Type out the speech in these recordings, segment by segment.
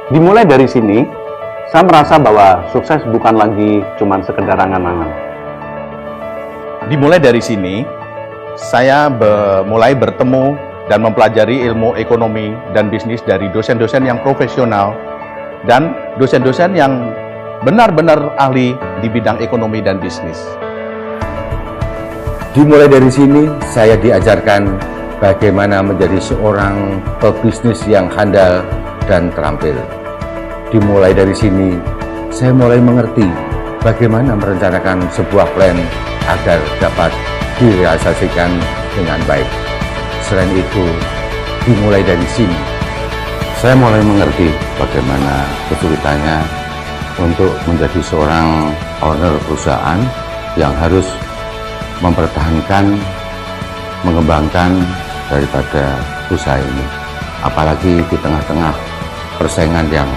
Dimulai dari sini, saya merasa bahwa sukses bukan lagi cuma sekedar angan-angan. Dimulai dari sini, saya mulai bertemu dan mempelajari ilmu ekonomi dan bisnis dari dosen-dosen yang profesional dan dosen-dosen yang benar-benar ahli di bidang ekonomi dan bisnis. Dimulai dari sini, saya diajarkan bagaimana menjadi seorang pebisnis yang handal dan terampil. Dimulai dari sini, saya mulai mengerti bagaimana merencanakan sebuah plan agar dapat direalisasikan dengan baik. Selain itu, dimulai dari sini, saya mulai mengerti bagaimana kesulitannya untuk menjadi seorang owner perusahaan yang harus mempertahankan, mengembangkan daripada usaha ini. Apalagi di tengah-tengah persaingan yang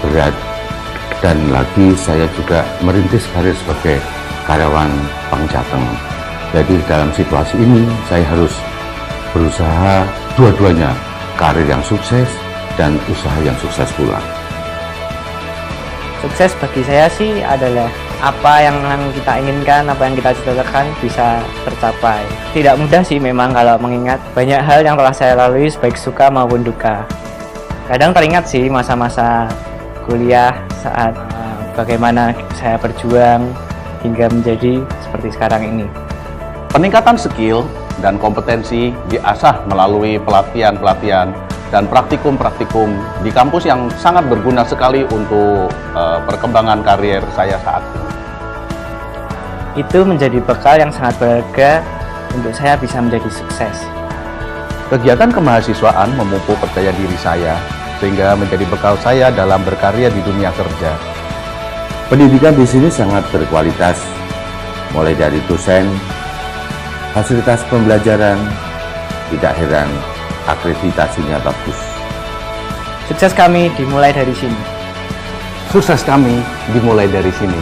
berat, dan lagi saya juga merintis karir sebagai karyawan Bank Jateng. Jadi dalam situasi ini saya harus berusaha dua-duanya, karir yang sukses dan usaha yang sukses pula. Sukses bagi saya sih adalah apa yang kita inginkan, apa yang kita cita-citakan bisa tercapai. Tidak mudah sih memang kalau mengingat banyak hal yang telah saya lalui baik suka maupun duka. Kadang teringat sih masa-masa kuliah saat bagaimana saya berjuang hingga menjadi seperti sekarang ini. Peningkatan skill dan kompetensi diasah melalui pelatihan-pelatihan dan praktikum-praktikum di kampus yang sangat berguna sekali untuk perkembangan karier saya saat ini. Itu menjadi bekal yang sangat berharga untuk saya bisa menjadi sukses. Kegiatan kemahasiswaan memupuk percaya diri saya, sehingga menjadi bekal saya dalam berkarya di dunia kerja. Pendidikan di sini sangat berkualitas, mulai dari dosen, fasilitas pembelajaran, tidak heran akreditasinya bagus. Sukses kami dimulai dari sini. Sukses kami dimulai dari sini.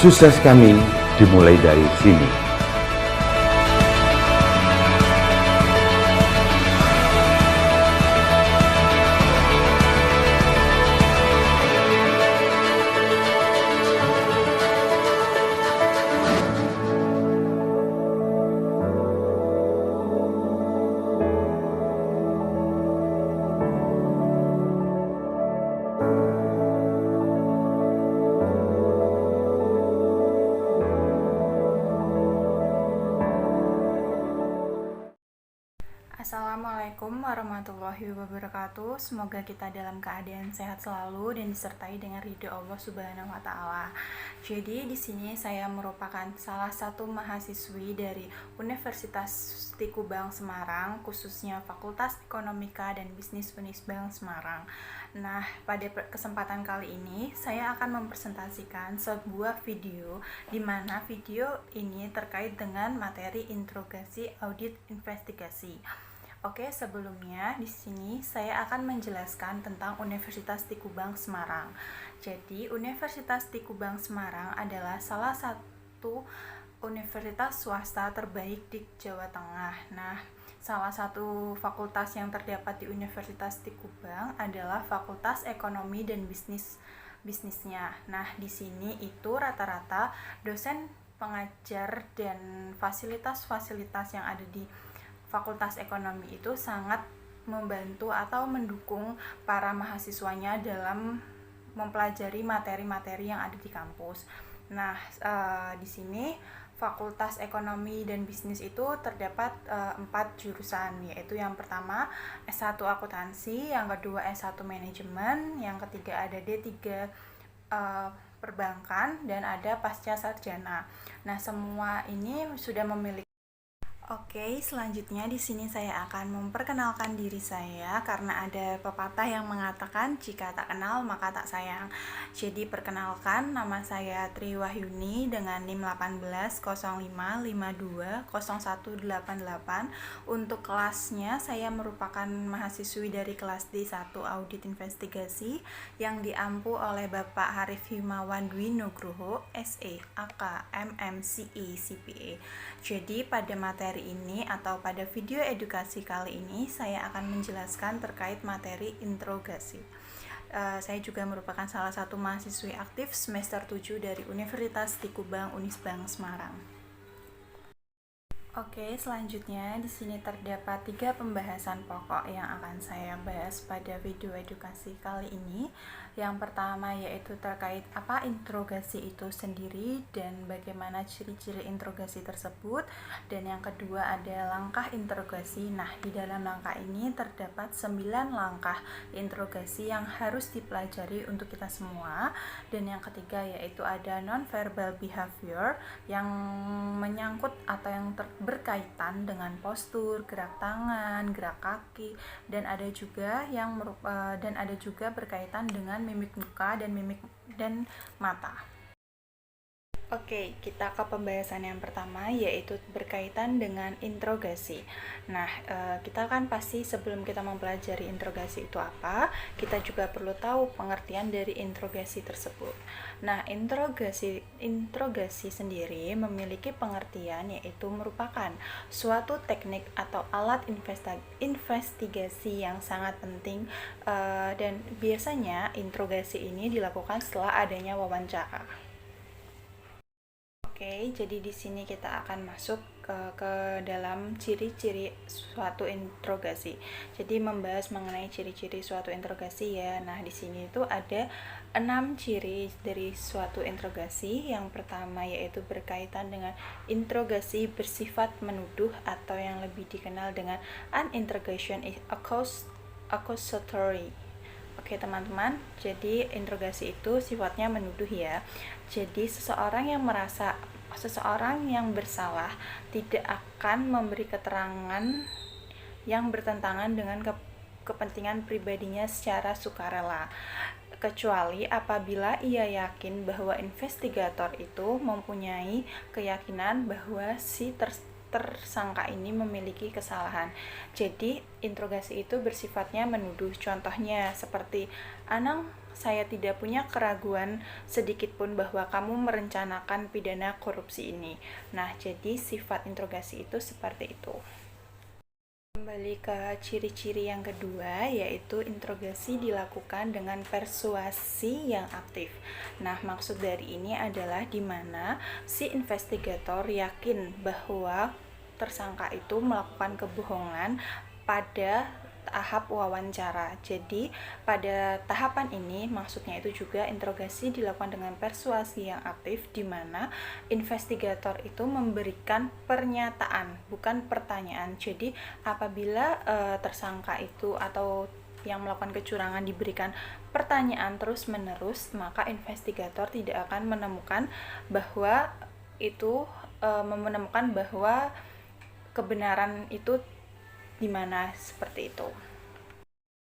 Sukses kami dimulai dari sini. Assalamualaikum warahmatullahi wabarakatuh. Semoga kita dalam keadaan sehat selalu dan disertai dengan ridho Allah Subhanahu wa taala. Jadi di sini saya merupakan salah satu mahasiswi dari Universitas Tikubang Semarang, khususnya Fakultas Ekonomika dan Bisnis Unisbank Semarang. Nah, pada kesempatan kali ini saya akan mempresentasikan sebuah video di mana video ini terkait dengan materi interogasi audit investigasi. Oke, sebelumnya di sini saya akan menjelaskan tentang Universitas Tikubang Semarang. Jadi, Universitas Tikubang Semarang adalah salah satu universitas swasta terbaik di Jawa Tengah. Nah, salah satu fakultas yang terdapat di Universitas Tikubang adalah Fakultas Ekonomi dan Bisnisnya. Nah, di sini itu rata-rata dosen pengajar dan fasilitas-fasilitas yang ada di Fakultas Ekonomi itu sangat membantu atau mendukung para mahasiswanya dalam mempelajari materi-materi yang ada di kampus. Nah, di sini Fakultas Ekonomi dan Bisnis itu terdapat 4 jurusan, yaitu yang pertama S1 Akuntansi, yang kedua S1 Manajemen, yang ketiga ada D3 Perbankan, dan ada Pasca Sarjana. Nah, semua ini sudah memiliki. Oke, selanjutnya di sini saya akan memperkenalkan diri saya karena ada pepatah yang mengatakan jika tak kenal maka tak sayang. Jadi perkenalkan, nama saya Tri Wahyuni dengan NIM 1805520188. Untuk kelasnya saya merupakan mahasiswi dari kelas D1 Audit Investigasi yang diampu oleh Bapak Harif Himawan Dwi Nugroho, SE, AK, MMCE, CPA. Jadi pada materi ini atau pada video edukasi kali ini saya akan menjelaskan terkait materi interogasi. saya juga merupakan salah satu mahasiswi aktif semester 7 dari Universitas Tikubang Unisbank Semarang. Oke, selanjutnya di sini terdapat 3 pembahasan pokok yang akan saya bahas pada video edukasi kali ini. Yang pertama yaitu terkait apa interogasi itu sendiri dan bagaimana ciri-ciri interogasi tersebut. Dan yang kedua ada langkah interogasi. Nah, di dalam langkah ini terdapat 9 langkah interogasi yang harus dipelajari untuk kita semua. Dan yang ketiga yaitu ada non-verbal behavior yang menyangkut atau yang berkaitan dengan postur, gerak tangan, gerak kaki, dan ada juga berkaitan dengan mimik muka dan mimik dan mata. Oke, kita ke pembahasan yang pertama yaitu berkaitan dengan interogasi. Nah, kita kan pasti sebelum kita mempelajari interogasi itu apa, kita juga perlu tahu pengertian dari interogasi tersebut. Nah, interogasi sendiri memiliki pengertian yaitu merupakan suatu teknik atau alat investigasi yang sangat penting dan biasanya interogasi ini dilakukan setelah adanya wawancara. Oke, jadi di sini kita akan masuk ke dalam ciri-ciri suatu interogasi. Jadi membahas mengenai ciri-ciri suatu interogasi ya. Nah, di sini itu ada 6 ciri dari suatu interogasi. Yang pertama yaitu berkaitan dengan interogasi bersifat menuduh atau yang lebih dikenal dengan an interrogation is accusatory. Oke teman-teman, jadi interogasi itu sifatnya menuduh ya. Jadi seseorang yang bersalah tidak akan memberi keterangan yang bertentangan dengan kepentingan pribadinya secara sukarela, kecuali apabila ia yakin bahwa investigator itu mempunyai keyakinan bahwa si tersangka ini memiliki kesalahan. Jadi interogasi itu bersifatnya menuduh. Contohnya seperti, Anang, saya tidak punya keraguan sedikit pun bahwa kamu merencanakan pidana korupsi ini. Nah, jadi sifat interogasi itu seperti itu. Kembali ke ciri-ciri yang kedua, yaitu interogasi dilakukan dengan persuasi yang aktif. Nah, maksud dari ini adalah di mana si investigator yakin bahwa tersangka itu melakukan kebohongan pada tahap wawancara. Jadi pada tahapan ini maksudnya itu juga interogasi dilakukan dengan persuasi yang aktif, di mana investigator itu memberikan pernyataan bukan pertanyaan. Jadi apabila tersangka itu atau yang melakukan kecurangan diberikan pertanyaan terus-menerus, maka investigator tidak akan menemukan bahwa kebenaran itu di mana seperti itu.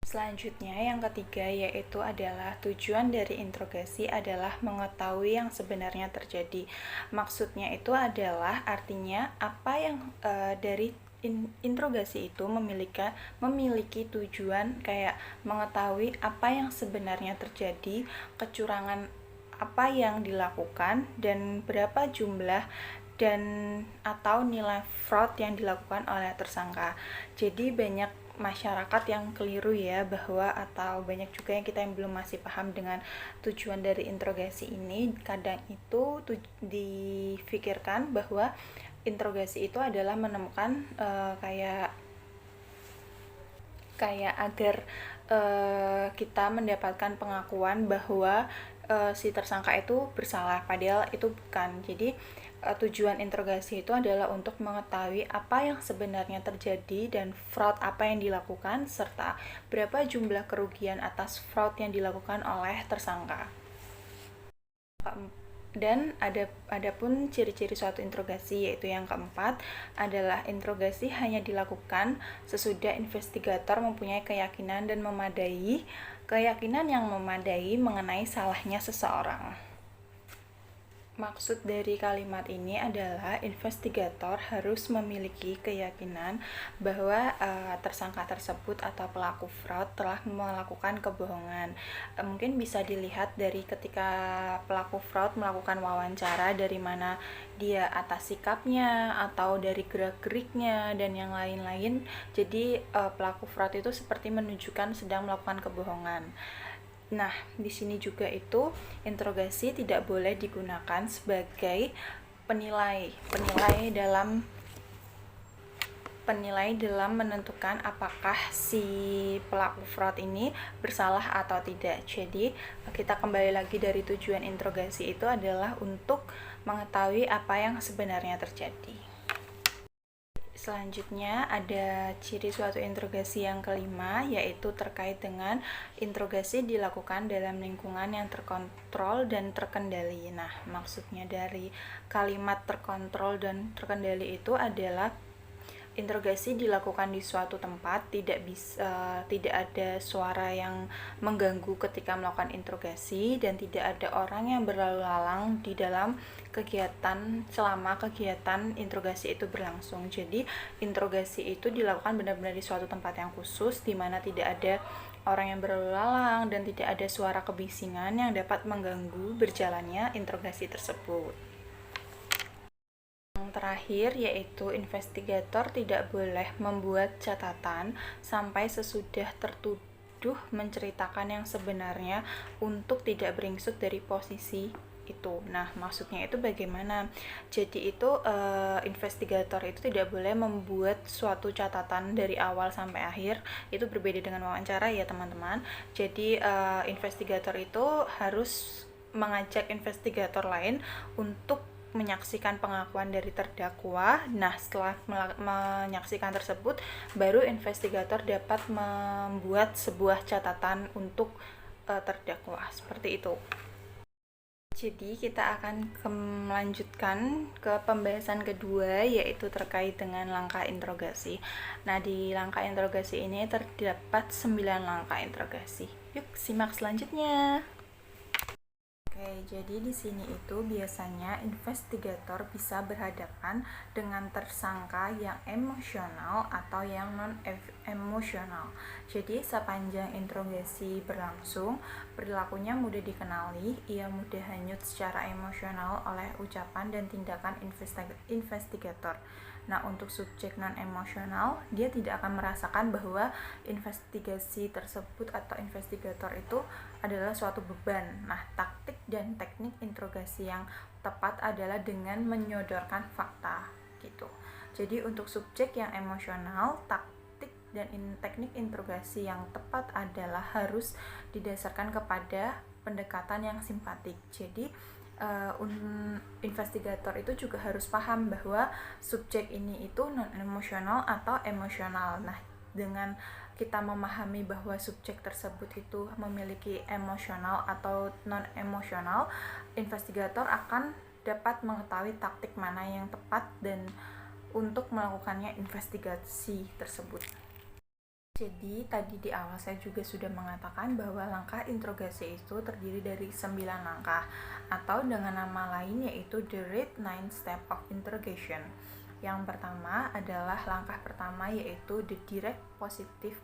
Selanjutnya yang ketiga yaitu adalah tujuan dari interogasi adalah mengetahui yang sebenarnya terjadi. Maksudnya itu adalah artinya apa yang dari interogasi itu memiliki tujuan kayak mengetahui apa yang sebenarnya terjadi, kecurangan apa yang dilakukan dan berapa jumlah dan atau nilai fraud yang dilakukan oleh tersangka. Jadi banyak masyarakat yang keliru ya atau banyak juga yang kita yang belum masih paham dengan tujuan dari interogasi ini. Kadang itu difikirkan bahwa interogasi itu adalah menemukan kayak agar kita mendapatkan pengakuan bahwa si tersangka itu bersalah, padahal itu bukan. Jadi tujuan interogasi itu adalah untuk mengetahui apa yang sebenarnya terjadi dan fraud apa yang dilakukan serta berapa jumlah kerugian atas fraud yang dilakukan oleh tersangka. Dan ada pun ciri-ciri suatu interogasi, yaitu yang keempat adalah interogasi hanya dilakukan sesudah investigator mempunyai keyakinan yang memadai mengenai salahnya seseorang. Maksud dari kalimat ini adalah investigator harus memiliki keyakinan bahwa tersangka tersebut atau pelaku fraud telah melakukan kebohongan. Mungkin bisa dilihat dari ketika pelaku fraud melakukan wawancara, dari mana dia atas sikapnya atau dari gerak-geriknya dan yang lain-lain. Jadi pelaku fraud itu seperti menunjukkan sedang melakukan kebohongan. Nah, di sini juga itu interogasi tidak boleh digunakan sebagai penilai dalam menentukan apakah si pelaku fraud ini bersalah atau tidak. Jadi, kita kembali lagi dari tujuan interogasi itu adalah untuk mengetahui apa yang sebenarnya terjadi. Selanjutnya ada ciri suatu interogasi yang kelima, yaitu terkait dengan interogasi dilakukan dalam lingkungan yang terkontrol dan terkendali. Nah, maksudnya dari kalimat terkontrol dan terkendali itu adalah interogasi dilakukan di suatu tempat, tidak ada suara yang mengganggu ketika melakukan interogasi, dan tidak ada orang yang berlalu lalang di dalam selama kegiatan interogasi itu berlangsung. Jadi interogasi itu dilakukan benar-benar di suatu tempat yang khusus, di mana tidak ada orang yang berlalu lalang dan tidak ada suara kebisingan yang dapat mengganggu berjalannya interogasi tersebut. Terakhir yaitu investigator tidak boleh membuat catatan sampai sesudah tertuduh menceritakan yang sebenarnya untuk tidak beringsut dari posisi itu. Nah, maksudnya itu bagaimana? Jadi itu investigator itu tidak boleh membuat suatu catatan dari awal sampai akhir. Itu berbeda dengan wawancara ya teman-teman. Jadi investigator itu harus mengajak investigator lain untuk menyaksikan pengakuan dari terdakwa. Nah, setelah menyaksikan tersebut, baru investigator dapat membuat sebuah catatan untuk terdakwa. Seperti itu. Jadi kita akan melanjutkan ke pembahasan kedua, yaitu terkait dengan langkah interogasi. Nah, di langkah interogasi ini terdapat 9 langkah interogasi. Yuk, simak selanjutnya. Oke, jadi di sini itu biasanya investigator bisa berhadapan dengan tersangka yang emosional atau yang non-emosional. Jadi sepanjang interogasi berlangsung, perilakunya mudah dikenali, ia mudah hanyut secara emosional oleh ucapan dan tindakan investigator. Nah, untuk subjek non-emosional, dia tidak akan merasakan bahwa investigasi tersebut atau investigator itu adalah suatu beban. Nah, taktik dan teknik interogasi yang tepat adalah dengan menyodorkan fakta gitu. Jadi untuk subjek yang emosional, taktik dan teknik interogasi yang tepat adalah harus didasarkan kepada pendekatan yang simpatik. Jadi investigator itu juga harus paham bahwa subjek ini itu non-emosional atau emosional. Nah, dengan kita memahami bahwa subjek tersebut itu memiliki emosional atau non-emosional, investigator akan dapat mengetahui taktik mana yang tepat dan untuk melakukannya investigasi tersebut. Jadi tadi di awal saya juga sudah mengatakan bahwa langkah interogasi itu terdiri dari 9 langkah, atau dengan nama lain yaitu the Red 9 Step of Interrogation. Yang pertama adalah langkah pertama yaitu the direct positive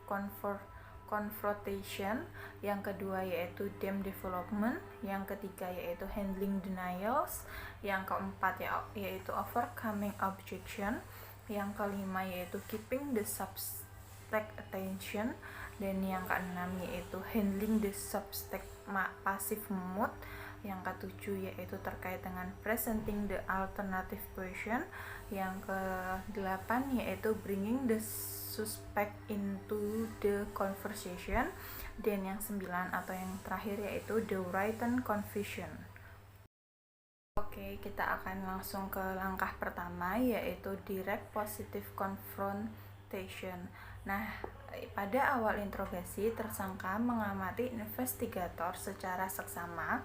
confrontation, yang kedua yaitu dam development, yang ketiga yaitu handling denials, yang keempat yaitu overcoming objection, yang kelima yaitu keeping the suspect attention, dan yang keenam yaitu handling the suspect passive mood, yang ketujuh yaitu terkait dengan presenting the alternative version, yang ke-8 yaitu bringing the suspect into the conversation, dan yang 9 atau yang terakhir yaitu the written confession. Oke, kita akan langsung ke langkah pertama yaitu direct positive confrontation. Nah, pada awal interogasi, tersangka mengamati investigator secara seksama.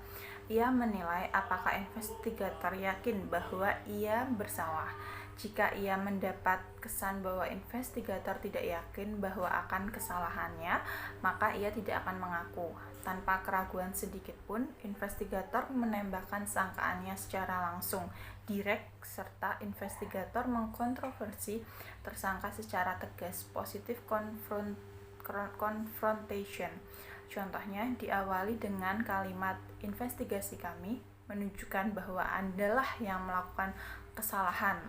Ia menilai apakah investigator yakin bahwa ia bersalah. Jika ia mendapat kesan bahwa investigator tidak yakin bahwa akan kesalahannya, maka ia tidak akan mengaku. Tanpa keraguan sedikit pun, investigator menembakkan sangkaannya secara langsung, direct, serta investigator mengkontroversi tersangka secara tegas, positive confrontation. Contohnya diawali dengan kalimat, investigasi kami menunjukkan bahwa Andalah yang melakukan kesalahan.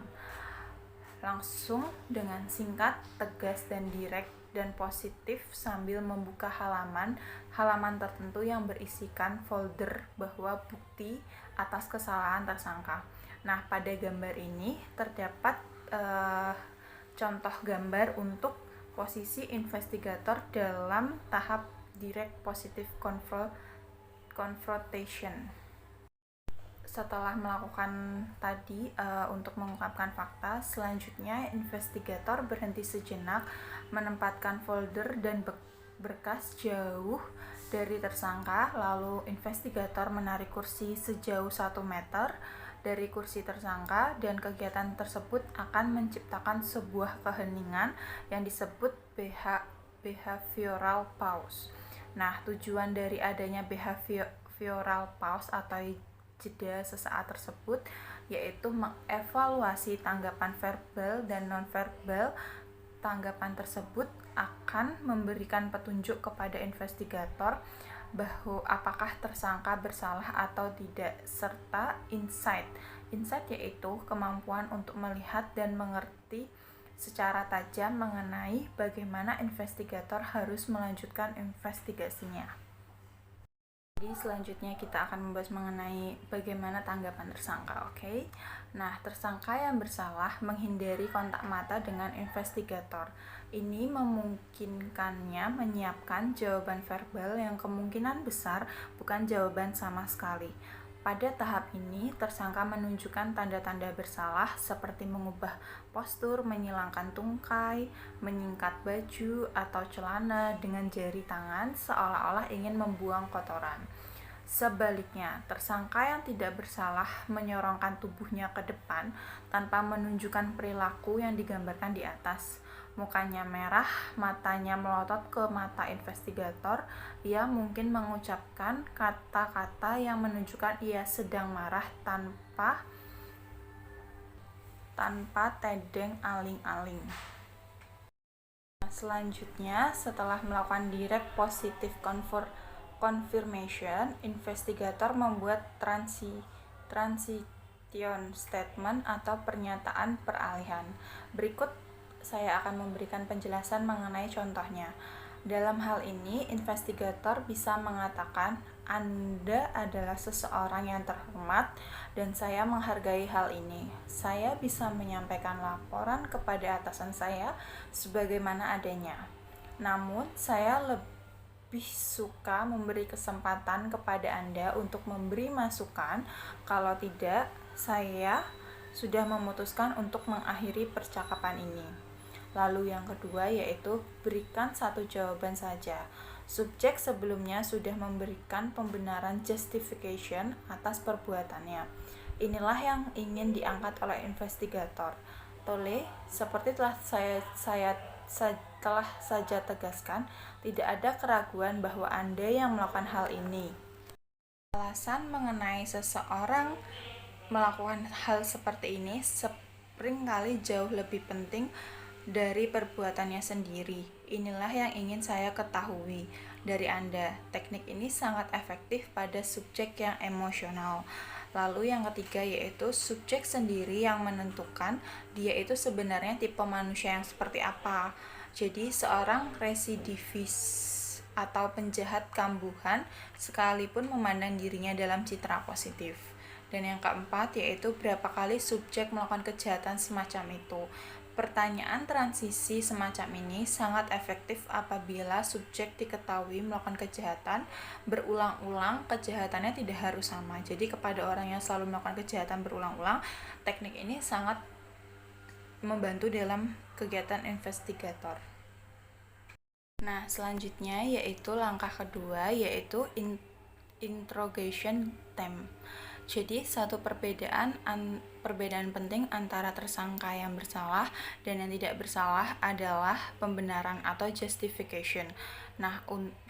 Langsung dengan singkat, tegas, dan direct dan positif sambil membuka halaman tertentu yang berisikan folder bahwa bukti atas kesalahan tersangka. Nah, pada gambar ini terdapat contoh gambar untuk posisi investigator dalam tahap direct positive confrontation. Setelah melakukan tadi untuk mengungkapkan fakta, selanjutnya investigator berhenti sejenak, menempatkan folder dan berkas jauh dari tersangka, lalu investigator menarik kursi sejauh 1 meter dari kursi tersangka, dan kegiatan tersebut akan menciptakan sebuah keheningan yang disebut behavioral pause. Nah, tujuan dari adanya behavioral pause atau jeda sesaat tersebut yaitu mengevaluasi tanggapan verbal dan nonverbal. Tanggapan tersebut akan memberikan petunjuk kepada investigator bahwa apakah tersangka bersalah atau tidak, serta insight yaitu kemampuan untuk melihat dan mengerti secara tajam mengenai bagaimana investigator harus melanjutkan investigasinya. Jadi selanjutnya kita akan membahas mengenai bagaimana tanggapan tersangka, oke? Nah, tersangka yang bersalah menghindari kontak mata dengan investigator. Ini memungkinkannya menyiapkan jawaban verbal yang kemungkinan besar bukan jawaban sama sekali. Pada tahap ini, tersangka menunjukkan tanda-tanda bersalah seperti mengubah postur, menyilangkan tungkai, menyingkat baju atau celana dengan jari tangan seolah-olah ingin membuang kotoran. Sebaliknya, tersangka yang tidak bersalah menyorongkan tubuhnya ke depan tanpa menunjukkan perilaku yang digambarkan di atas. Mukanya merah, matanya melotot ke mata investigator. Ia mungkin mengucapkan kata-kata yang menunjukkan ia sedang marah tanpa tedeng aling-aling. Selanjutnya, setelah melakukan direct positive confirmation, investigator membuat transition statement atau pernyataan peralihan. Berikut saya akan memberikan penjelasan mengenai contohnya. Dalam hal ini, investigator bisa mengatakan, "Anda adalah seseorang yang terhormat dan saya menghargai hal ini. Saya bisa menyampaikan laporan kepada atasan saya sebagaimana adanya. Namun, saya lebih suka memberi kesempatan kepada Anda untuk memberi masukan. Kalau tidak, saya sudah memutuskan untuk mengakhiri percakapan ini." Lalu yang kedua yaitu berikan satu jawaban saja. Subjek sebelumnya sudah memberikan pembenaran justification atas perbuatannya. Inilah yang ingin diangkat oleh investigator. Tole, seperti telah saya tegaskan, tidak ada keraguan bahwa Anda yang melakukan hal ini. Alasan mengenai seseorang melakukan hal seperti ini seringkali jauh lebih penting dari perbuatannya sendiri. Inilah yang ingin saya ketahui dari Anda. Teknik ini sangat efektif pada subjek yang emosional. Lalu yang ketiga yaitu subjek sendiri yang menentukan dia itu sebenarnya tipe manusia yang seperti apa. Jadi seorang residivis atau penjahat kambuhan sekalipun memandang dirinya dalam citra positif. Dan yang keempat yaitu berapa kali subjek melakukan kejahatan semacam itu. Pertanyaan transisi semacam ini sangat efektif apabila subjek diketahui melakukan kejahatan berulang-ulang. Kejahatannya tidak harus sama. Jadi kepada orang yang selalu melakukan kejahatan berulang-ulang, teknik ini sangat membantu dalam kegiatan investigator. Nah, selanjutnya yaitu langkah kedua yaitu interrogation time. Jadi satu perbedaan penting antara tersangka yang bersalah dan yang tidak bersalah adalah pembenaran atau justification. Nah,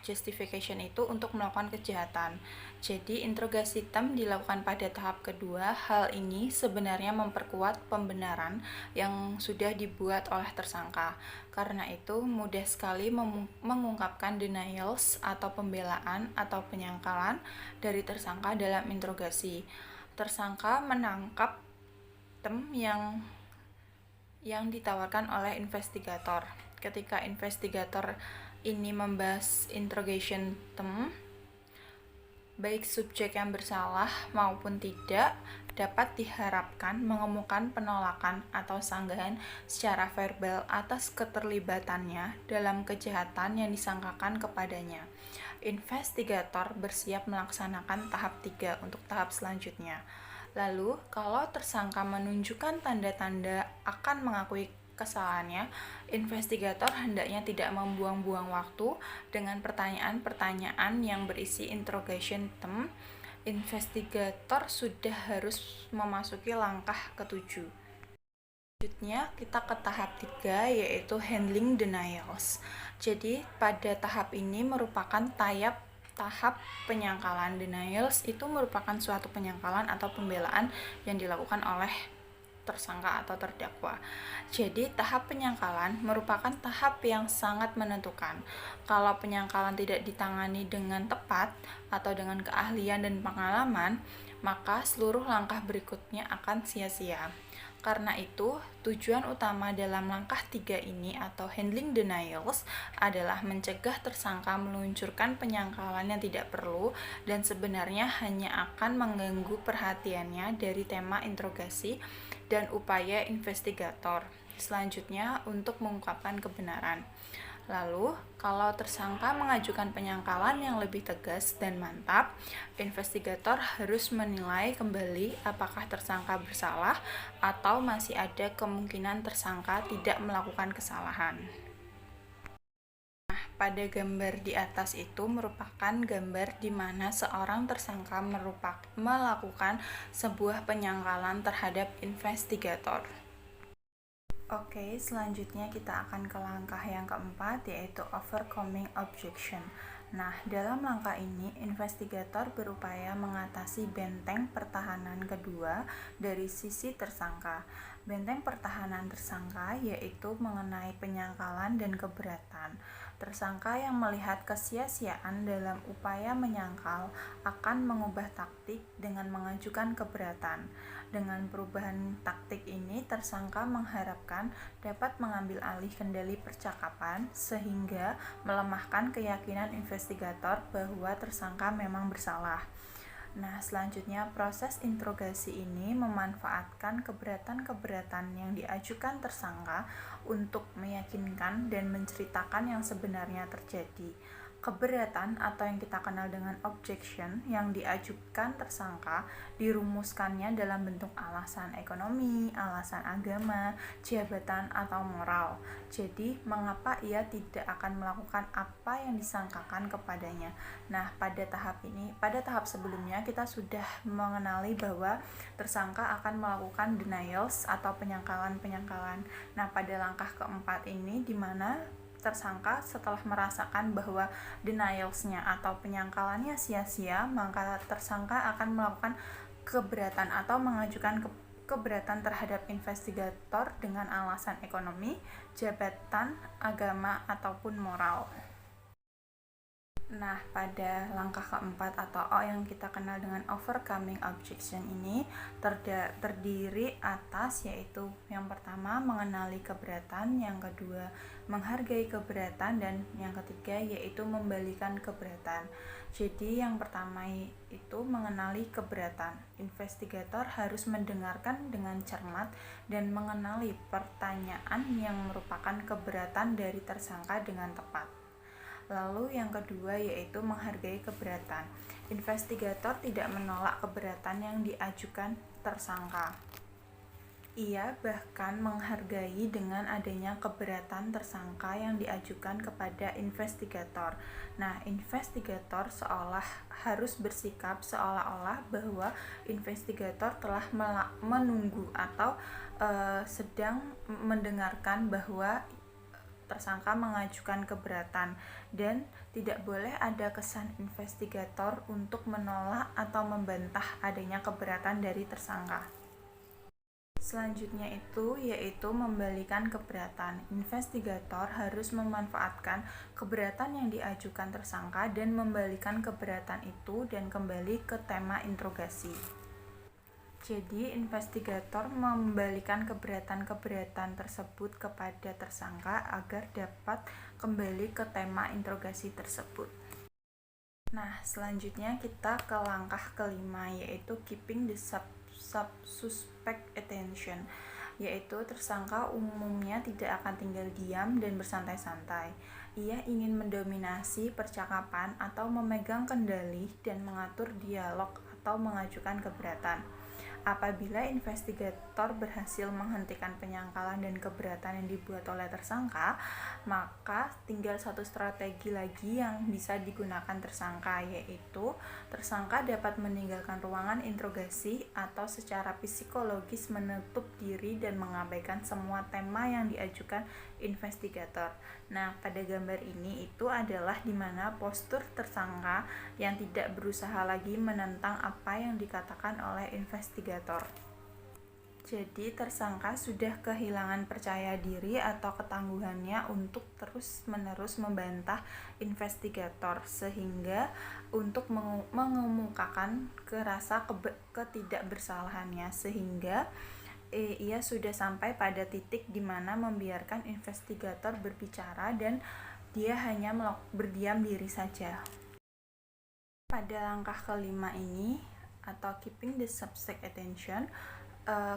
justification itu untuk melakukan kejahatan. Jadi interogasi time dilakukan pada tahap kedua. Hal ini sebenarnya memperkuat pembenaran yang sudah dibuat oleh tersangka. Karena itu mudah sekali mengungkapkan denials atau pembelaan atau penyangkalan dari tersangka dalam interogasi. Tersangka menangkap yang ditawarkan oleh investigator. ketika investigator ini membahas interrogation term, baik subjek yang bersalah maupun tidak dapat diharapkan mengemukakan penolakan atau sanggahan secara verbal atas keterlibatannya dalam kejahatan yang disangkakan kepadanya. Investigator bersiap melaksanakan tahap 3 untuk tahap selanjutnya. Lalu, kalau tersangka menunjukkan tanda-tanda akan mengakui kesalahannya, investigator hendaknya tidak membuang-buang waktu dengan pertanyaan-pertanyaan yang berisi interrogation term. Investigator sudah harus memasuki langkah ke-7. Selanjutnya kita ke tahap 3, yaitu handling denials. Jadi pada tahap ini merupakan tahap penyangkalan. Denials itu merupakan suatu penyangkalan atau pembelaan yang dilakukan oleh tersangka atau terdakwa. Jadi tahap penyangkalan merupakan tahap yang sangat menentukan. Kalau penyangkalan tidak ditangani dengan tepat atau dengan keahlian dan pengalaman, maka seluruh langkah berikutnya akan sia-sia. Karena itu, tujuan utama dalam langkah 3 ini atau handling denials adalah mencegah tersangka meluncurkan penyangkalan yang tidak perlu dan sebenarnya hanya akan mengganggu perhatiannya dari tema interogasi dan upaya investigator selanjutnya untuk mengungkapkan kebenaran. Lalu, kalau tersangka mengajukan penyangkalan yang lebih tegas dan mantap, investigator harus menilai kembali apakah tersangka bersalah atau masih ada kemungkinan tersangka tidak melakukan kesalahan. Nah, pada gambar di atas itu merupakan gambar di mana seorang tersangka melakukan sebuah penyangkalan terhadap investigator. Oke, selanjutnya kita akan ke langkah yang keempat, yaitu overcoming objection. Nah, dalam langkah ini, investigator berupaya mengatasi benteng pertahanan kedua dari sisi tersangka. Benteng pertahanan tersangka yaitu mengenai penyangkalan dan keberatan. Tersangka yang melihat kesia-siaan dalam upaya menyangkal akan mengubah taktik dengan mengajukan keberatan. Dengan perubahan taktik ini, tersangka mengharapkan dapat mengambil alih kendali percakapan sehingga melemahkan keyakinan investigator bahwa tersangka memang bersalah. Nah, selanjutnya proses interogasi ini memanfaatkan keberatan-keberatan yang diajukan tersangka untuk meyakinkan dan menceritakan yang sebenarnya terjadi. Keberatan atau yang kita kenal dengan objection yang diajukan tersangka dirumuskannya dalam bentuk alasan ekonomi, alasan agama, jabatan, atau moral. Jadi, mengapa ia tidak akan melakukan apa yang disangkakan kepadanya? Nah, pada tahap sebelumnya kita sudah mengenali bahwa tersangka akan melakukan denials atau penyangkalan-penyangkalan. Nah, pada langkah keempat ini di mana tersangka setelah merasakan bahwa denialsnya atau penyangkalannya sia-sia, maka tersangka akan melakukan keberatan atau mengajukan keberatan terhadap investigator dengan alasan ekonomi, jabatan, agama, ataupun moral. Nah, pada langkah keempat atau O yang kita kenal dengan overcoming objection ini terdiri atas, yaitu yang pertama mengenali keberatan, yang kedua menghargai keberatan, dan yang ketiga yaitu membalikan keberatan. Jadi yang pertama itu mengenali keberatan. Investigator harus mendengarkan dengan cermat dan mengenali pertanyaan yang merupakan keberatan dari tersangka dengan tepat. Lalu yang kedua yaitu menghargai keberatan. Investigator tidak menolak keberatan yang diajukan tersangka. Ia bahkan menghargai dengan adanya keberatan tersangka yang diajukan kepada investigator. Nah, investigator harus bersikap seolah-olah bahwa investigator telah menunggu atau sedang mendengarkan bahwa tersangka mengajukan keberatan, dan tidak boleh ada kesan investigator untuk menolak atau membantah adanya keberatan dari tersangka. Selanjutnya yaitu membalikan keberatan. Investigator harus memanfaatkan keberatan yang diajukan tersangka dan membalikan keberatan itu dan kembali ke tema interogasi. Jadi, investigator membalikan keberatan-keberatan tersebut kepada tersangka agar dapat kembali ke tema interogasi tersebut. Nah, selanjutnya kita ke langkah kelima, yaitu keeping the suspect attention, yaitu tersangka umumnya tidak akan tinggal diam dan bersantai-santai. Ia ingin mendominasi percakapan atau memegang kendali dan mengatur dialog atau mengajukan keberatan. Apabila investigator berhasil menghentikan penyangkalan dan keberatan yang dibuat oleh tersangka, maka tinggal satu strategi lagi yang bisa digunakan tersangka, yaitu tersangka dapat meninggalkan ruangan interogasi atau secara psikologis menutup diri dan mengabaikan semua tema yang diajukan investigator. Nah, pada gambar ini itu adalah di mana postur tersangka yang tidak berusaha lagi menentang apa yang dikatakan oleh investigator. Jadi, tersangka sudah kehilangan percaya diri atau ketangguhannya untuk terus-menerus membantah investigator, sehingga untuk mengemukakan rasa ketidakbersalahannya, sehingga ia sudah sampai pada titik di mana membiarkan investigator berbicara dan dia hanya berdiam diri saja. Pada langkah kelima ini, atau keeping the suspect attention,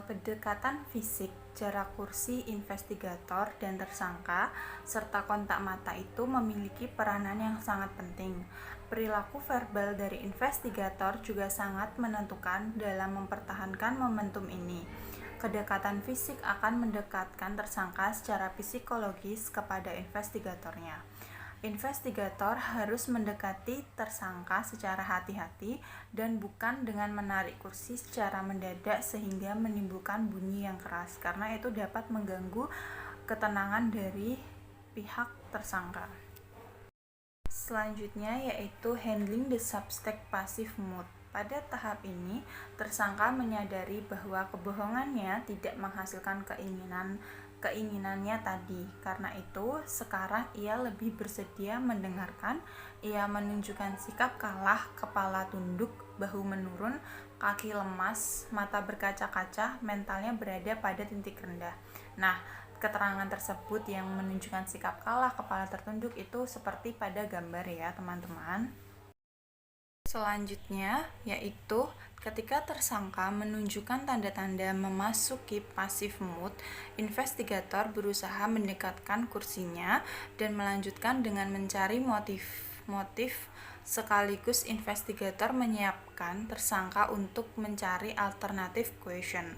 kedekatan fisik, jarak kursi investigator dan tersangka, serta kontak mata itu memiliki peranan yang sangat penting. Perilaku verbal dari investigator juga sangat menentukan dalam mempertahankan momentum ini. Kedekatan fisik akan mendekatkan tersangka secara psikologis kepada investigatornya. Investigator harus mendekati tersangka secara hati-hati dan bukan dengan menarik kursi secara mendadak sehingga menimbulkan bunyi yang keras, karena itu dapat mengganggu ketenangan dari pihak tersangka. Selanjutnya yaitu handling the suspect passive mood. Pada tahap ini, tersangka menyadari bahwa kebohongannya tidak menghasilkan keinginannya tadi. Karena itu, sekarang ia lebih bersedia mendengarkan. Ia menunjukkan sikap kalah, kepala tunduk, bahu menurun, kaki lemas, mata berkaca-kaca, mentalnya berada pada titik rendah. Nah, keterangan tersebut yang menunjukkan sikap kalah, kepala tertunduk itu seperti pada gambar ya, teman-teman. Selanjutnya yaitu ketika tersangka menunjukkan tanda-tanda memasuki passive mood, investigator berusaha mendekatkan kursinya dan melanjutkan dengan mencari motif sekaligus investigator menyiapkan tersangka untuk mencari alternatif question.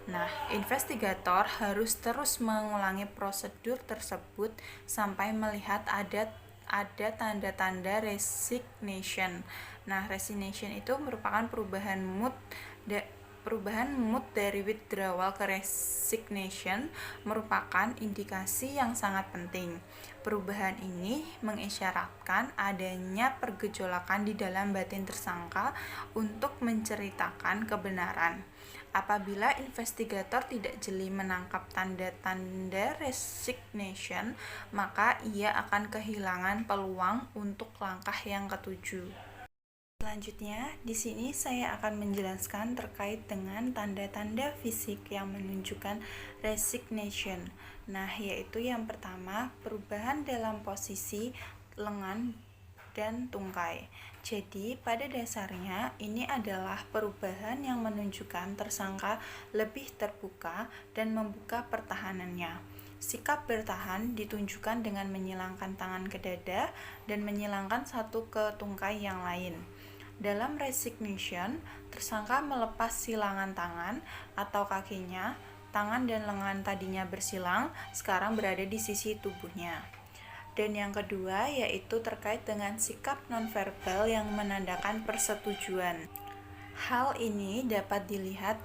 Nah, investigator harus terus mengulangi prosedur tersebut sampai melihat ada tanda-tanda resignation. Nah, resignation itu merupakan perubahan mood dari withdrawal ke resignation, merupakan indikasi yang sangat penting. Perubahan ini mengisyaratkan adanya pergejolakan di dalam batin tersangka untuk menceritakan kebenaran. Apabila investigator tidak jeli menangkap tanda-tanda resignation, maka ia akan kehilangan peluang untuk langkah yang ketujuh. Selanjutnya, di sini saya akan menjelaskan terkait dengan tanda-tanda fisik yang menunjukkan resignation. Nah, yaitu yang pertama, perubahan dalam posisi lengan dan tungkai. Jadi, pada dasarnya ini adalah perubahan yang menunjukkan tersangka lebih terbuka dan membuka pertahanannya. Sikap bertahan ditunjukkan dengan menyilangkan tangan ke dada dan menyilangkan satu ke tungkai yang lain. Dalam resignation, tersangka melepas silangan tangan atau kakinya. Tangan dan lengan tadinya bersilang, sekarang berada di sisi tubuhnya. Dan yang kedua yaitu terkait dengan sikap nonverbal yang menandakan persetujuan. Hal ini dapat dilihat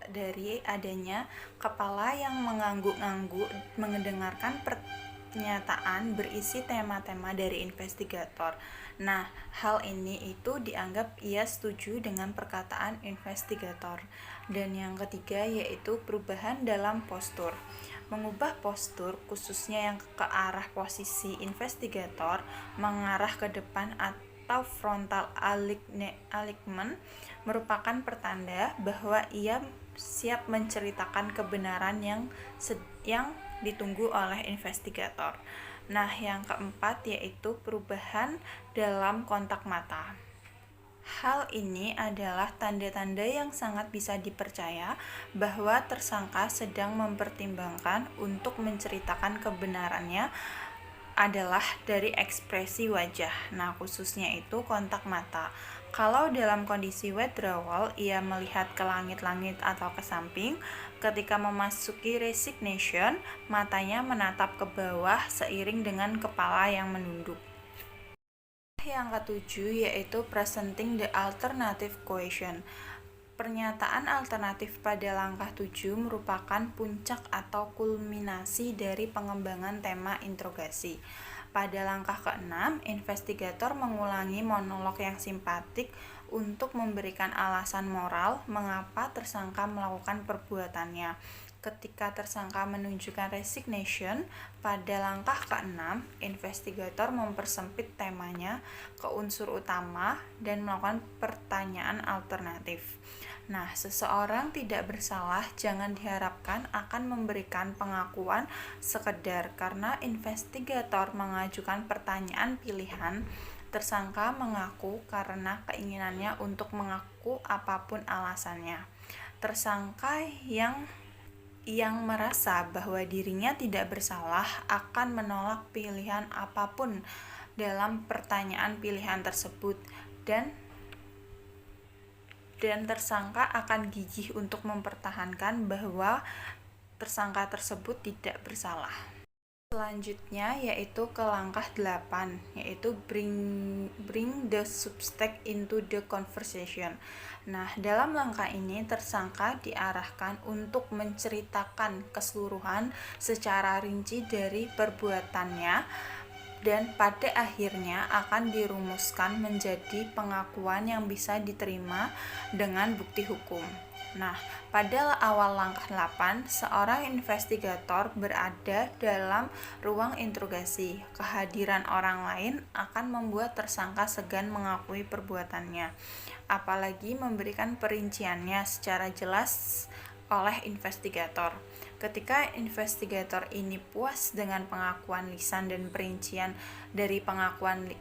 dari adanya kepala yang mengangguk-angguk mendengarkan pernyataan berisi tema-tema dari investigator. Nah, hal ini itu dianggap ia setuju dengan perkataan investigator. Dan yang ketiga yaitu perubahan dalam postur. Mengubah postur, khususnya yang ke arah posisi investigator, mengarah ke depan atau frontal alignment merupakan pertanda bahwa ia siap menceritakan kebenaran yang ditunggu oleh investigator. Nah, yang keempat yaitu perubahan dalam kontak mata. Hal ini adalah tanda-tanda yang sangat bisa dipercaya bahwa tersangka sedang mempertimbangkan untuk menceritakan kebenarannya adalah dari ekspresi wajah. Nah, khususnya itu kontak mata. Kalau dalam kondisi withdrawal, ia melihat ke langit-langit atau ke samping. Ketika memasuki resignation, matanya menatap ke bawah seiring dengan kepala yang menunduk. Yang ketujuh yaitu presenting the alternative question. Pernyataan alternatif pada langkah 7 merupakan puncak atau kulminasi dari pengembangan tema interogasi. Pada langkah ke-6, investigator mengulangi monolog yang simpatik untuk memberikan alasan moral mengapa tersangka melakukan perbuatannya. Ketika tersangka menunjukkan resignation, pada langkah ke-6, investigator mempersempit temanya ke unsur utama dan melakukan pertanyaan alternatif. Nah, seseorang tidak bersalah jangan diharapkan akan memberikan pengakuan sekedar karena investigator mengajukan pertanyaan pilihan. Tersangka mengaku karena keinginannya untuk mengaku apapun alasannya. Tersangka yang merasa bahwa dirinya tidak bersalah akan menolak pilihan apapun dalam pertanyaan pilihan tersebut dan tersangka akan gigih untuk mempertahankan bahwa tersangka tersebut tidak bersalah. Selanjutnya yaitu ke langkah 8, yaitu bring the suspect into the conversation. Nah, dalam langkah ini tersangka diarahkan untuk menceritakan keseluruhan secara rinci dari perbuatannya dan pada akhirnya akan dirumuskan menjadi pengakuan yang bisa diterima dengan bukti hukum. Nah, pada awal langkah 8, seorang investigator berada dalam ruang interogasi. Kehadiran orang lain akan membuat tersangka segan mengakui perbuatannya, apalagi memberikan perinciannya secara jelas oleh investigator. Ketika investigator ini puas dengan pengakuan lisan dan perincian dari pengakuan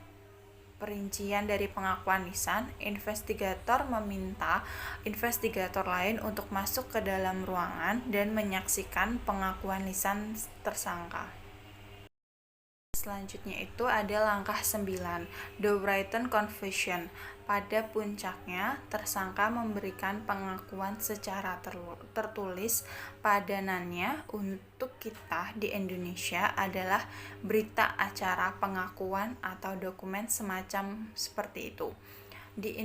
lisan, investigator meminta investigator lain untuk masuk ke dalam ruangan dan menyaksikan pengakuan lisan tersangka. Selanjutnya itu ada langkah 9, the written confession. Pada puncaknya, tersangka memberikan pengakuan secara tertulis. Padanannya untuk kita di Indonesia adalah berita acara pengakuan atau dokumen semacam seperti itu. Di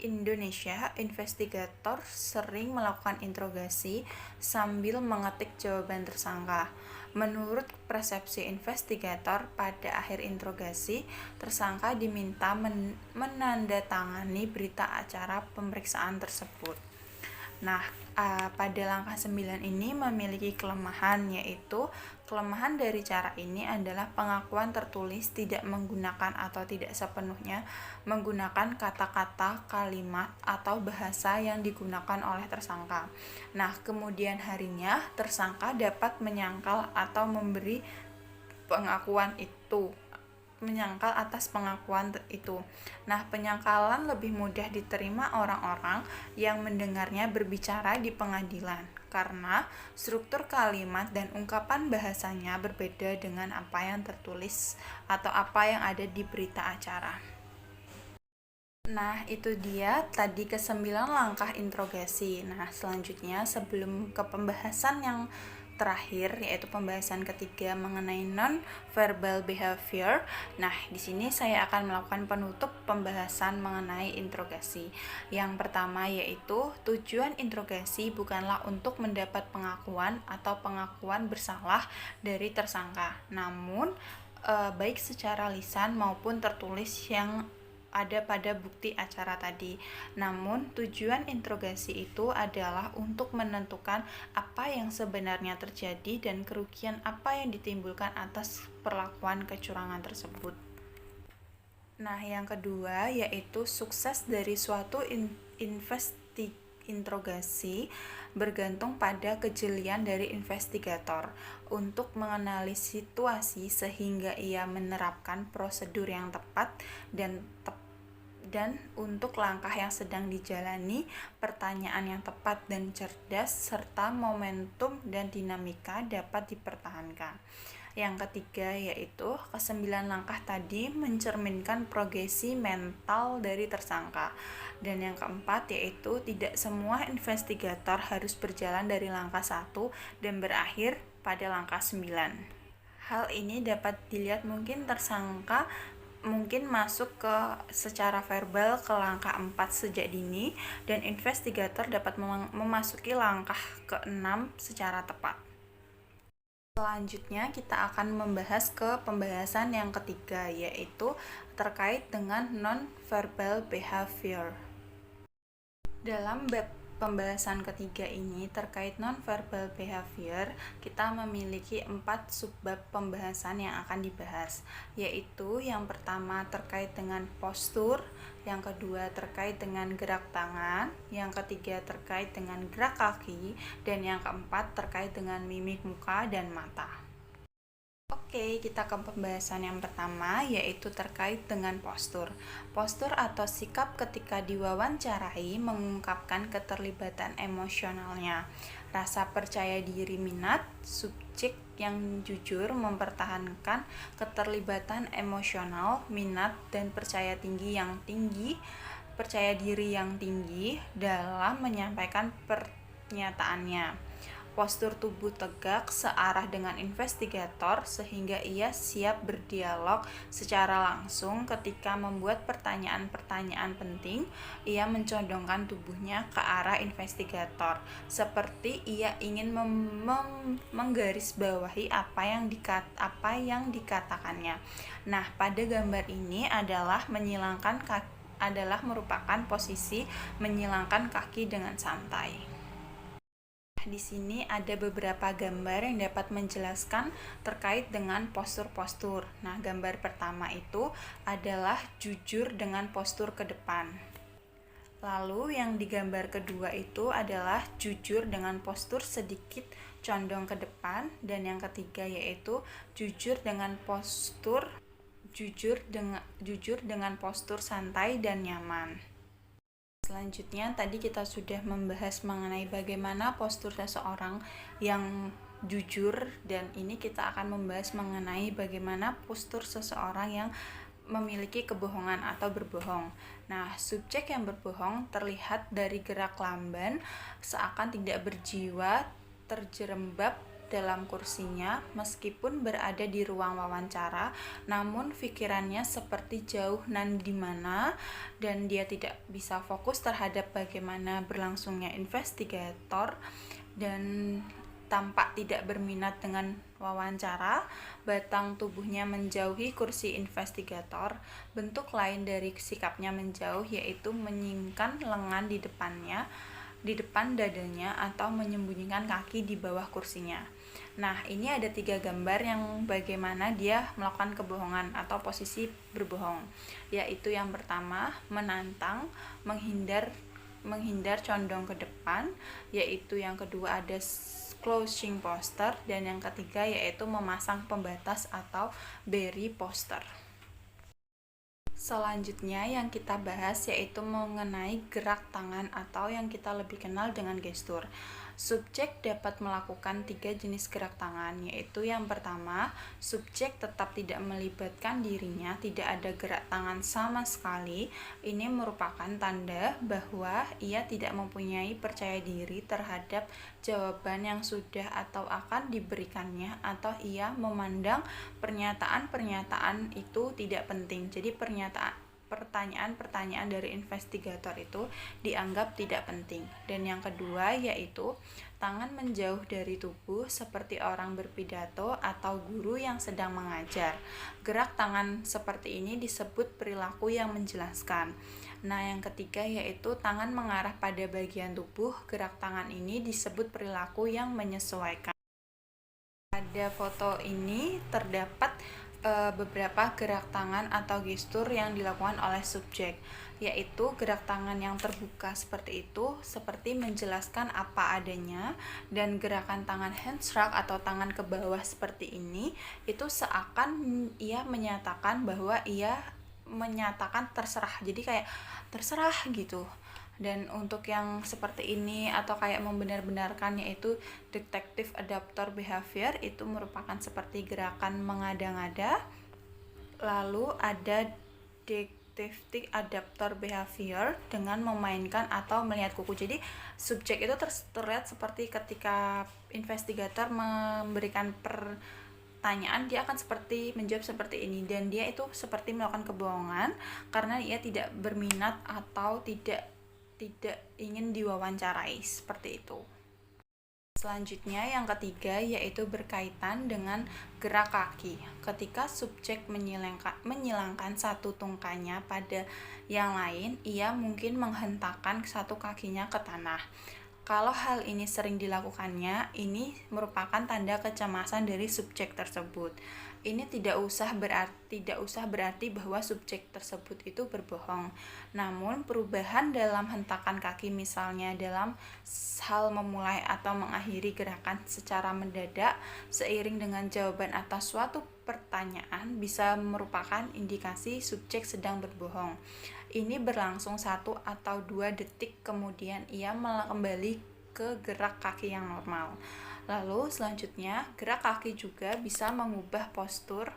Indonesia, investigator sering melakukan interogasi sambil mengetik jawaban tersangka. Menurut persepsi investigator, pada akhir interogasi, tersangka diminta menandatangani berita acara pemeriksaan tersebut. Nah, pada langkah 9 ini memiliki kelemahan, yaitu kelemahan dari cara ini adalah pengakuan tertulis tidak menggunakan atau tidak sepenuhnya menggunakan kata-kata, kalimat, atau bahasa yang digunakan oleh tersangka. Nah, kemudian harinya tersangka dapat menyangkal atau memberi pengakuan itu, menyangkal atas pengakuan itu. Nah, penyangkalan lebih mudah diterima orang-orang yang mendengarnya berbicara di pengadilan karena struktur kalimat dan ungkapan bahasanya berbeda dengan apa yang tertulis atau apa yang ada di berita acara. Nah, itu dia tadi ke-9 langkah interogasi. Nah, selanjutnya sebelum ke pembahasan yang terakhir, yaitu pembahasan ketiga mengenai non-verbal behavior. Nah, di sini saya akan melakukan penutup pembahasan mengenai interogasi. Yang pertama yaitu tujuan interogasi bukanlah untuk mendapat pengakuan atau pengakuan bersalah dari tersangka, namun baik secara lisan maupun tertulis yang ada pada bukti acara tadi. Namun tujuan interogasi itu adalah untuk menentukan apa yang sebenarnya terjadi dan kerugian apa yang ditimbulkan atas perlakuan kecurangan tersebut. Nah, yang kedua yaitu sukses dari suatu interogasi bergantung pada kejelian dari investigator untuk mengenali situasi sehingga ia menerapkan prosedur yang tepat dan untuk langkah yang sedang dijalani, pertanyaan yang tepat dan cerdas, serta momentum dan dinamika dapat dipertahankan. Yang ketiga yaitu kesembilan langkah tadi mencerminkan progresi mental dari tersangka. Dan yang keempat yaitu tidak semua investigator harus berjalan dari langkah 1 dan berakhir pada langkah 9. Hal ini dapat dilihat mungkin tersangka mungkin masuk ke secara verbal ke langkah 4 sejak dini dan investigator dapat memasuki langkah ke-6 secara tepat. Selanjutnya kita akan membahas ke pembahasan yang ketiga yaitu terkait dengan non-verbal behavior. Dalam bab pembahasan ketiga ini terkait non-verbal behavior, kita memiliki 4 subbab pembahasan yang akan dibahas, yaitu yang pertama terkait dengan postur, yang kedua terkait dengan gerak tangan, yang ketiga terkait dengan gerak kaki, dan yang keempat terkait dengan mimik muka dan mata. Oke, kita ke pembahasan yang pertama yaitu terkait dengan postur. Postur atau sikap ketika diwawancarai mengungkapkan keterlibatan emosionalnya. Rasa percaya diri minat, subjek yang jujur mempertahankan keterlibatan emosional, minat dan percaya diri yang tinggi dalam menyampaikan pernyataannya. Postur tubuh tegak searah dengan investigator sehingga ia siap berdialog secara langsung ketika membuat pertanyaan-pertanyaan penting. Ia mencondongkan tubuhnya ke arah investigator seperti ia ingin menggarisbawahi apa yang dikatakannya. Nah, pada gambar ini adalah merupakan posisi menyilangkan kaki dengan santai. Di sini ada beberapa gambar yang dapat menjelaskan terkait dengan postur-postur. Nah, gambar pertama itu adalah jujur dengan postur ke depan. Lalu yang di gambar kedua itu adalah jujur dengan postur sedikit condong ke depan, dan yang ketiga yaitu jujur dengan postur santai dan nyaman. Selanjutnya tadi kita sudah membahas mengenai bagaimana postur seseorang yang jujur, dan ini kita akan membahas mengenai bagaimana postur seseorang yang memiliki kebohongan atau berbohong. Nah, subjek yang berbohong terlihat dari gerak lamban seakan tidak berjiwa, terjerembab dalam kursinya meskipun berada di ruang wawancara, namun pikirannya seperti jauh nan di mana dan dia tidak bisa fokus terhadap bagaimana berlangsungnya investigator dan tampak tidak berminat dengan wawancara. Batang tubuhnya menjauhi kursi investigator. Bentuk lain dari sikapnya menjauh yaitu menyingkan lengan di depan dadanya atau menyembunyikan kaki di bawah kursinya. Nah, ini ada 3 gambar yang bagaimana dia melakukan kebohongan atau posisi berbohong, yaitu yang pertama menantang, menghindar condong ke depan, yaitu yang kedua ada closing posture, dan yang ketiga yaitu memasang pembatas atau bury posture. Selanjutnya yang kita bahas yaitu mengenai gerak tangan atau yang kita lebih kenal dengan gestur. Subjek dapat melakukan 3 jenis gerak tangan, yaitu yang pertama, subjek tetap tidak melibatkan dirinya, tidak ada gerak tangan sama sekali. Ini merupakan tanda bahwa ia tidak mempunyai percaya diri terhadap jawaban yang sudah atau akan diberikannya, atau ia memandang pernyataan-pernyataan itu tidak penting. Jadi pertanyaan-pertanyaan dari investigator itu dianggap tidak penting. Dan yang kedua yaitu tangan menjauh dari tubuh seperti orang berpidato atau guru yang sedang mengajar. Gerak tangan seperti ini disebut perilaku yang menjelaskan. Nah, yang ketiga yaitu tangan mengarah pada bagian tubuh. Gerak tangan ini disebut perilaku yang menyesuaikan. Pada foto ini terdapat beberapa gerak tangan atau gestur yang dilakukan oleh subjek, yaitu gerak tangan yang terbuka seperti itu, seperti menjelaskan apa adanya, dan gerakan tangan hand shrug atau tangan ke bawah seperti ini, itu seakan ia menyatakan bahwa ia menyatakan terserah, jadi kayak terserah gitu. Dan untuk yang seperti ini atau kayak membenar-benarkan, yaitu detective adapter behavior, itu merupakan seperti gerakan mengada-ngada. Lalu ada detective adapter behavior dengan memainkan atau melihat kuku. Jadi subjek itu terlihat seperti ketika investigator memberikan pertanyaan, dia akan seperti menjawab seperti ini, dan dia itu seperti melakukan kebohongan karena ia tidak berminat atau tidak ingin diwawancarai, seperti itu. Selanjutnya yang ketiga yaitu berkaitan dengan gerak kaki. Ketika subjek menyilangkan satu tungkanya pada yang lain, ia mungkin menghentakkan satu kakinya ke tanah. Kalau hal ini sering dilakukannya, ini merupakan tanda kecemasan dari subjek tersebut. Ini tidak usah berarti bahwa subjek tersebut itu berbohong. Namun perubahan dalam hentakan kaki, misalnya dalam hal memulai atau mengakhiri gerakan secara mendadak seiring dengan jawaban atas suatu pertanyaan, bisa merupakan indikasi subjek sedang berbohong. Ini berlangsung 1 atau 2 detik, kemudian ia kembali ke gerak kaki yang normal. Lalu selanjutnya, gerak kaki juga bisa mengubah postur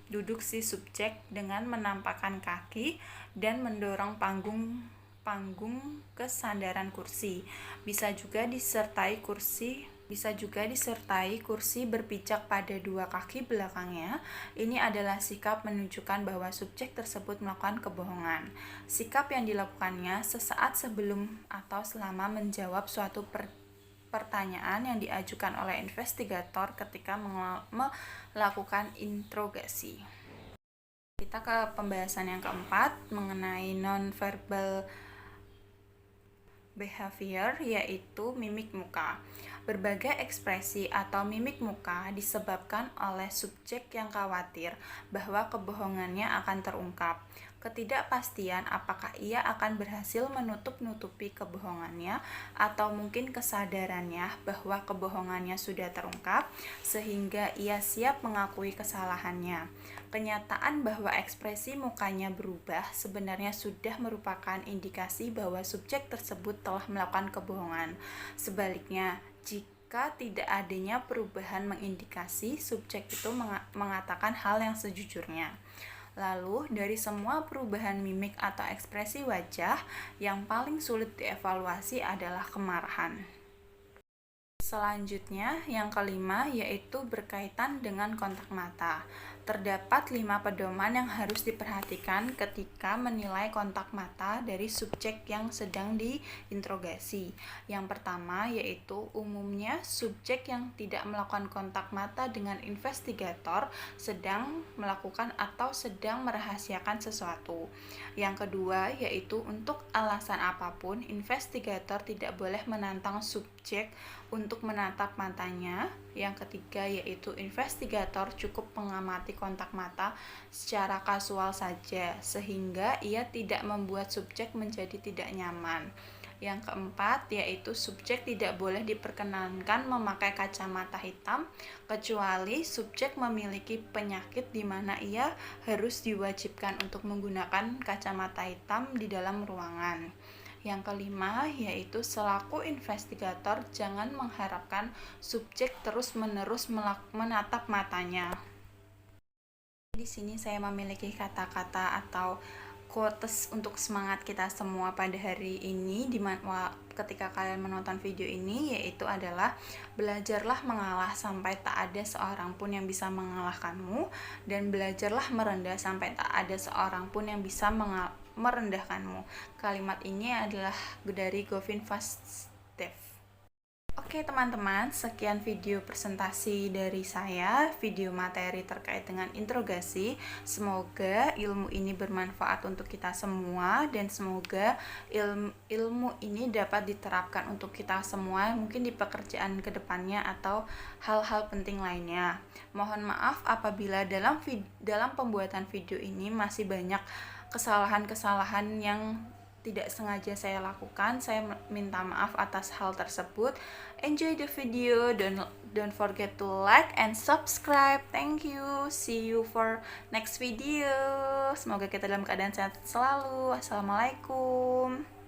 duduk si subjek dengan menampakkan kaki dan mendorong panggung ke sandaran kursi. Bisa juga disertai kursi berpijak pada 2 kaki belakangnya. Ini adalah sikap menunjukkan bahwa subjek tersebut melakukan kebohongan. Sikap yang dilakukannya sesaat sebelum atau selama menjawab suatu pertanyaan yang diajukan oleh investigator ketika melakukan interogasi. Kita ke pembahasan yang keempat mengenai non-verbal behavior, yaitu mimik muka. Berbagai ekspresi atau mimik muka disebabkan oleh subjek yang khawatir bahwa kebohongannya akan terungkap. Ketidakpastian apakah ia akan berhasil menutup-nutupi kebohongannya, atau mungkin kesadarannya bahwa kebohongannya sudah terungkap sehingga ia siap mengakui kesalahannya. Kenyataan bahwa ekspresi mukanya berubah sebenarnya sudah merupakan indikasi bahwa subjek tersebut telah melakukan kebohongan. Sebaliknya, jika tidak adanya perubahan mengindikasi subjek itu mengatakan hal yang sejujurnya. Lalu, dari semua perubahan mimik atau ekspresi wajah, yang paling sulit dievaluasi adalah kemarahan. Selanjutnya, yang kelima yaitu berkaitan dengan kontak mata. Terdapat 5 pedoman yang harus diperhatikan ketika menilai kontak mata dari subjek yang sedang diinterogasi. Yang pertama yaitu umumnya subjek yang tidak melakukan kontak mata dengan investigator sedang melakukan atau sedang merahasiakan sesuatu. Yang kedua yaitu untuk alasan apapun, investigator tidak boleh menantang subjek untuk menatap matanya. Yang ketiga yaitu investigator cukup mengamati kontak mata secara kasual saja sehingga ia tidak membuat subjek menjadi tidak nyaman. Yang keempat yaitu subjek tidak boleh diperkenankan memakai kacamata hitam kecuali subjek memiliki penyakit di mana ia harus diwajibkan untuk menggunakan kacamata hitam di dalam ruangan. Yang kelima yaitu selaku investigator jangan mengharapkan subjek terus-menerus menatap matanya. Di sini saya memiliki kata-kata atau quotes untuk semangat kita semua pada hari ini ketika kalian menonton video ini, yaitu adalah belajarlah mengalah sampai tak ada seorang pun yang bisa mengalahkanmu, dan belajarlah merendah sampai tak ada seorang pun yang bisa merendahkanmu. Kalimat ini adalah dari Govin Vasudev. Oke teman-teman, sekian video presentasi dari saya, video materi terkait dengan interogasi. Semoga ilmu ini bermanfaat untuk kita semua dan semoga ilmu ini dapat diterapkan untuk kita semua, mungkin di pekerjaan kedepannya atau hal-hal penting lainnya. Mohon maaf apabila dalam pembuatan video ini masih banyak kesalahan-kesalahan yang tidak sengaja saya lakukan. Saya minta maaf atas hal tersebut. Enjoy the video, don't forget to like and subscribe. Thank you, see you for next video. Semoga kita dalam keadaan sehat selalu. Assalamualaikum.